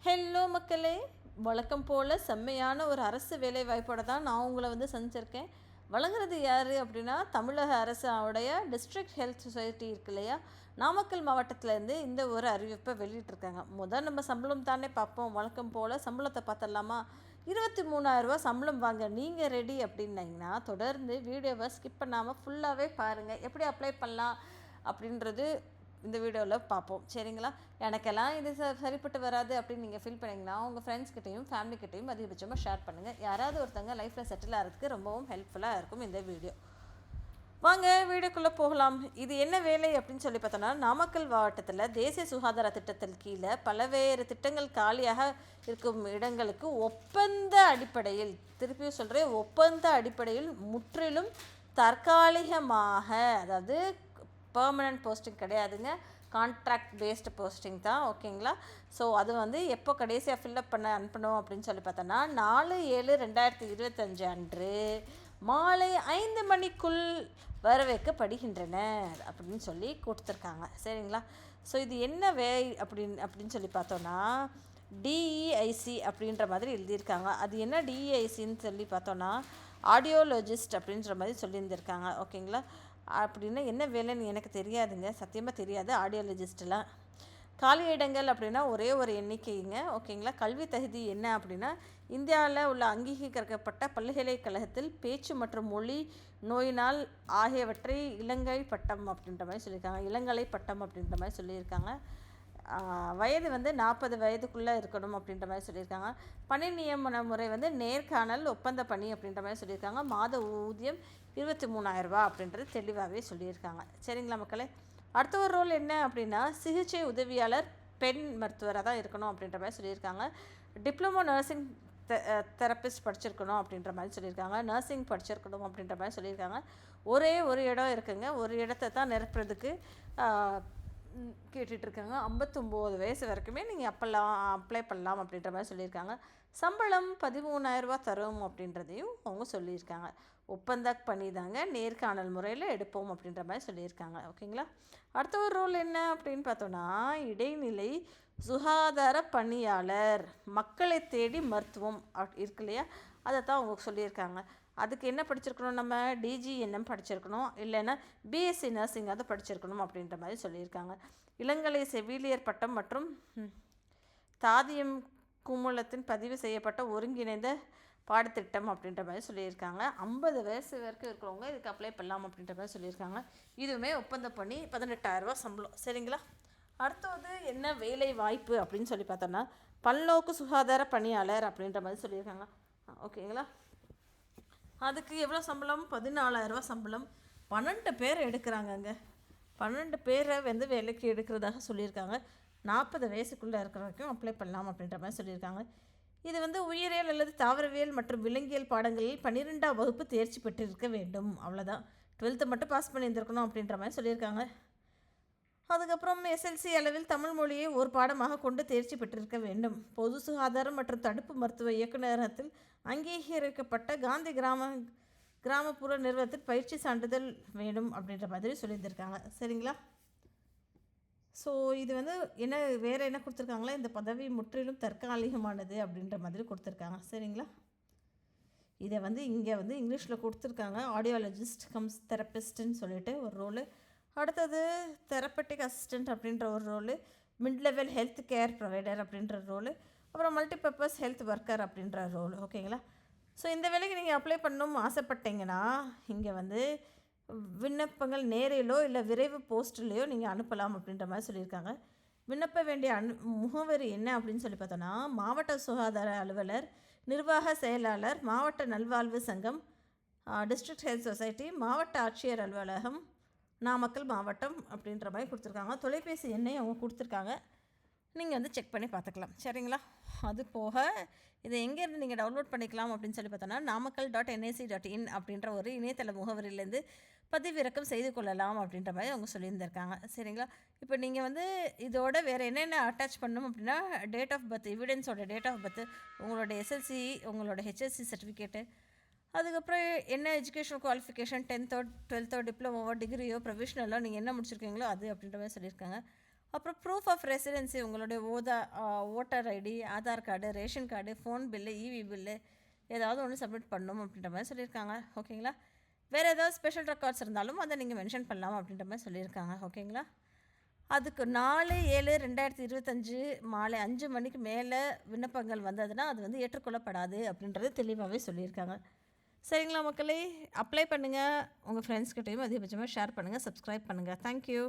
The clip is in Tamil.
ஹலோ மக்களே, வழக்கம் போல் செம்மையான ஒரு அரசு வேலை வாய்ப்போட தான் நான் உங்களை சந்திச்சிருக்கேன். வழங்குறது யார் அப்படின்னா, தமிழக அரசுடைய டிஸ்ட்ரிக்ட் ஹெல்த் சொசைட்டி இருக்கு இல்லையா, நாமக்கல் மாவட்டத்திலேருந்து இந்த ஒரு அறிவிப்பை வெளியிட்டிருக்காங்க. நம்ம சம்பளம் தானே பார்ப்போம். வழக்கம் போல் சம்பளத்தை பார்த்துடலாமா? 23,000 சம்பளம் வாங்க நீங்கள் ரெடி அப்படின்னீங்கன்னா தொடர்ந்து வீடியோவை ஸ்கிப் பண்ணாமல் ஃபுல்லாகவே பாருங்கள். எப்படி அப்ளை பண்ணலாம் அப்படின்றது இந்த வீடியோவில் பார்ப்போம். சரிங்களா? எனக்கெல்லாம் இது சரிப்பட்டு வராது அப்படின்னு நீங்கள் ஃபீல் பண்ணிங்கன்னா உங்கள் ஃப்ரெண்ட்ஸ்கிட்டையும் ஃபேமிலிக்கிட்டையும் அதிகபட்சமாக ஷேர் பண்ணுங்கள். யாராவது ஒருத்தங்க லைஃப்பில் செட்டில் ஆகிறதுக்கு ரொம்பவும் ஹெல்ப்ஃபுல்லாக இருக்கும் இந்த வீடியோ. வாங்க வீடியோக்குள்ளே போகலாம். இது என்ன வேலை அப்படின்னு சொல்லி பார்த்தோன்னா, நாமக்கல் மாவட்டத்தில் தேசிய சுகாதார திட்டத்தில் கீழே பல்வேறு திட்டங்கள் காலியாக இருக்கும் இடங்களுக்கு ஒப்பந்த அடிப்படையில், திருப்பியும் சொல்கிறேன், ஒப்பந்த அடிப்படையில் முற்றிலும் தற்காலிகமாக, அதாவது பெர்மனன்ட் போஸ்டிங் கிடையாதுங்க, கான்ட்ராக்ட் பேஸ்டு போஸ்டிங் தான். ஓகேங்களா? ஸோ அது எப்போ கடைசியாக ஃபில்லப் பண்ண அனுப்பணும் அப்படின்னு சொல்லி பார்த்தோன்னா 4/7/2025 அன்று மாலை 5 மணிக்குள் வரவேற்கப்படுகின்றன அப்படின்னு சொல்லி கொடுத்துருக்காங்க. சரிங்களா? ஸோ இது என்ன அப்படின்னு சொல்லி பார்த்தோன்னா, டிஇஐசி அப்படின்ற மாதிரி எழுதியிருக்காங்க. அது என்ன டிஇஐசின்னு சொல்லி பார்த்தோன்னா, ஆடியோலஜிஸ்ட் அப்படின்ற மாதிரி சொல்லியிருந்திருக்காங்க. ஓகேங்களா? அப்படின்னா என்ன வேலைன்னு எனக்கு தெரியாதுங்க, சத்தியமாக தெரியாது. ஆடியோலஜிஸ்டெலாம் காலி இடங்கள் அப்படின்னா ஒரே ஒரு எண்ணிக்கைங்க. ஓகேங்களா? கல்வி தகுதி என்ன அப்படின்னா, இந்தியாவில் உள்ள அங்கீகரிக்கப்பட்ட பல்கலைக்கழகத்தில் பேச்சு மற்றும் மொழி நோயினால் ஆகியவற்றை இளங்கலை பட்டம் அப்படின்ற மாதிரி சொல்லியிருக்காங்க. இளங்கலை பட்டம் அப்படின்ற மாதிரி சொல்லியிருக்காங்க. வயது 40 வயதுக்குள்ளே இருக்கணும் அப்படின்ற மாதிரி சொல்லியிருக்காங்க. பணி நியமன முறை நேர்காணல் ஒப்பந்த பணி அப்படின்ற மாதிரி சொல்லியிருக்காங்க. மாத ஊதியம் 23,000 அப்படின்றது தெளிவாகவே சொல்லியிருக்காங்க. சரிங்களா மக்களே? அடுத்த ஒரு ரோல் என்ன அப்படின்னா, சிகிச்சை உதவியாளர் பெண் மருத்துவராக தான் இருக்கணும் அப்படின்ற மாதிரி சொல்லியிருக்காங்க. டிப்ளமோ நர்சிங் தெரப்பிஸ்ட் படிச்சிருக்கணும் அப்படின்ற மாதிரி சொல்லியிருக்காங்க. நர்சிங் படிச்சிருக்கணும் அப்படின்ற மாதிரி சொல்லியிருக்காங்க. ஒரே ஒரு இடம் இருக்குங்க, ஒரு இடத்தை தான் நிரப்புறதுக்கு கேட்டுட்ருக்காங்க. 59 வயசு வரைக்குமே நீங்கள் அப்ளை பண்ணலாம் அப்படின்ற மாதிரி சொல்லியிருக்காங்க. சம்பளம் 13,000 தரும் அப்படின்றதையும் அவங்க சொல்லியிருக்காங்க. ஒப்பந்த பணி தாங்க, நேர்காணல் முறையில் எடுப்போம் அப்படின்ற மாதிரி சொல்லியிருக்காங்க. ஓகேங்களா? அடுத்த ஒரு ரோல் என்ன அப்படின்னு பார்த்தோன்னா, இடைநிலை சுகாதார பணியாளர், மக்களை தேடி மருத்துவம் இருக்கு இல்லையா, அதை தான் அவங்க சொல்லியிருக்காங்க. அதுக்கு என்ன படிச்சிருக்கணும், நம்ம டிஜிஎன்எம் படிச்சிருக்கணும், இல்லைன்னா பிஎஸ்சி நர்சிங் அதை படிச்சிருக்கணும் அப்படின்ற மாதிரி சொல்லியிருக்காங்க. இளங்கலை செவிலியர் பட்டம் மற்றும் தாதியம் குமுலத்தின் பதிவு செய்யப்பட்ட ஒருங்கிணைந்த பாடத்திட்டம் அப்படின்ற மாதிரி சொல்லியிருக்காங்க. 50 வயசு வரைக்கும் இருக்கிறவங்க இதுக்கு அப்ளை பண்ணலாம் அப்படின்ற மாதிரி சொல்லியிருக்காங்க. இதுவுமே ஒப்பந்த பண்ணி 18,000 சம்பளம். சரிங்களா? அடுத்தது என்ன வேலை வாய்ப்பு அப்படின்னு சொல்லி பார்த்தோன்னா, பல்நோக்கு சுகாதார பணியாளர் அப்படின்ற மாதிரி சொல்லியிருக்காங்க. ஓகேங்களா? அதுக்கு எவ்வளோ சம்பளம்? 14,000 சம்பளம். 12 பேர் எடுக்கிறாங்கங்க. 12 பேரை வேலைக்கு எடுக்கிறதாக சொல்லியிருக்காங்க. 40 வயசுக்குள்ளே இருக்கிற வரைக்கும் அப்ளை பண்ணலாம் அப்படின்ற மாதிரி சொல்லியிருக்காங்க. இது உயிரியல் அல்லது தாவரவியல் மற்றும் விலங்கியல் பாடங்களில் 12ஆம் வகுப்பு தேர்ச்சி பெற்றிருக்க வேண்டும். அவ்வளோதான். 12th மட்டும் பாஸ் பண்ணியிருந்திருக்கணும் அப்படின்ற மாதிரி சொல்லியிருக்காங்க. அதுக்கப்புறம் எஸ்எல்சி அளவில் தமிழ் மொழியை ஒரு பாடமாக கொண்டு தேர்ச்சி பெற்றிருக்க வேண்டும். பொது சுகாதாரம் மற்றும் தடுப்பு மருத்துவ இயக்குநரகத்தில் அங்கீகரிக்கப்பட்ட காந்தி கிராமப்புற நிறுவனத்தில் பயிற்சி சான்றிதழ் வேணும் அப்படின்ற மாதிரி சொல்லியிருந்திருக்காங்க. சரிங்களா? ஸோ இது என்ன வேறு என்ன கொடுத்துருக்காங்களா, இந்த பதவி முற்றிலும் தற்காலிகமானது அப்படின்ற மாதிரி கொடுத்துருக்காங்க. சரிங்களா? இதை இங்கே இங்கிலீஷில் கொடுத்துருக்காங்க. ஆடியோலஜிஸ்ட் கம்ஸ் தெரப்பிஸ்ட்டுன்னு சொல்லிட்டு ஒரு ரோலு. அடுத்தது தெரப்பட்டிக் அசிஸ்டண்ட் அப்படின்ற ஒரு role, mid level health care provider அப்படின்ற ரோலு, அப்புறம் மல்டிபர்பஸ் ஹெல்த் ஒர்க்கர் அப்படின்ற ரோலு. ஓகேங்களா? ஸோ இந்த வேலைக்கு நீங்கள் அப்ளை பண்ணணும் ஆசைப்பட்டீங்கன்னா இங்கே விண்ணப்பங்கள் நேரிலோ இல்லை விரைவு போஸ்ட்லேயோ நீங்கள் அனுப்பலாம் அப்படின்ற மாதிரி சொல்லியிருக்காங்க. விண்ணப்ப வேண்டிய முகவரி என்ன அப்படின்னு சொல்லி பார்த்தோன்னா, மாவட்ட சுகாதார அலுவலர், நிர்வாக செயலாளர், மாவட்ட நல்வாழ்வு சங்கம், டிஸ்ட்ரிக்ட் ஹெல்த் சொசைட்டி, மாவட்ட ஆட்சியர் அலுவலகம், நாமக்கல் மாவட்டம் அப்படின்ற மாதிரி கொடுத்துருக்காங்க. தொலைபேசி எண்ணை அவங்க கொடுத்துருக்காங்க. நீங்கள் செக் பண்ணி பார்த்துக்கலாம். சரிங்களா? அது போக இதை எங்கேருந்து நீங்கள் டவுன்லோட் பண்ணிக்கலாம் அப்படின்னு சொல்லி பார்த்தோன்னா, namakal.nic.in அப்படின்ற ஒரு இணையதள முகவரியிலேருந்து பதிவிறக்கம் செய்து கொள்ளலாம் அப்படின்ற மாதிரி அவங்க சொல்லியிருந்திருக்காங்க. சரிங்களா? இப்போ நீங்கள் இதோட வேறு என்னென்ன அட்டாச் பண்ணணும் அப்படின்னா, டேட் ஆஃப் பர்த், எவிடன்ஸோட டேட் ஆஃப் பர்த், உங்களோட எஸ்எல்சி, உங்களோட ஹெச்எஸ்சி சர்டிஃபிகேட்டு, அதுக்கப்புறம் என்ன எஜுகேஷன் குவாலிஃபிகேஷன், 10th 12th டிப்ளமோவோ டிகிரியோ ப்ரொஃபஷனலோ நீங்கள் என்ன முடிச்சிருக்கீங்களோ அது அப்படின்ற மாதிரி சொல்லியிருக்காங்க. அப்புறம் ப்ரூஃப் ஆஃப் ரெசிடென்சி உங்களுடைய voter ID, Aadhaar card, ration card, phone bill, EB bill ஏதாவது ஒன்று சப்மிட் பண்ணணும் அப்படின்ற மாதிரி சொல்லியிருக்காங்க. ஓகேங்களா? வேறு ஏதாவது ஸ்பெஷல் ரெக்கார்ட்ஸ் இருந்தாலும் அதை நீங்கள் மென்ஷன் பண்ணலாம் அப்படின்ற மாதிரி சொல்லியிருக்காங்க. ஓகேங்களா? அதுக்கு 4/7/2025 மாலை 5 மணிக்கு மேலே விண்ணப்பங்கள் வந்ததுன்னா அது வந்து ஏற்றுக்கொள்ளப்படாது அப்படின்றது தெளிவாகவே சொல்லியிருக்காங்க. சரிங்களா மக்களே? அப்ளை பண்ணுங்கள். உங்கள் ஃப்ரெண்ட்ஸ்கிட்டையும் அதிகபட்சமாக ஷேர் பண்ணுங்கள். சப்ஸ்கிரைப் பண்ணுங்கள். தேங்க்யூ.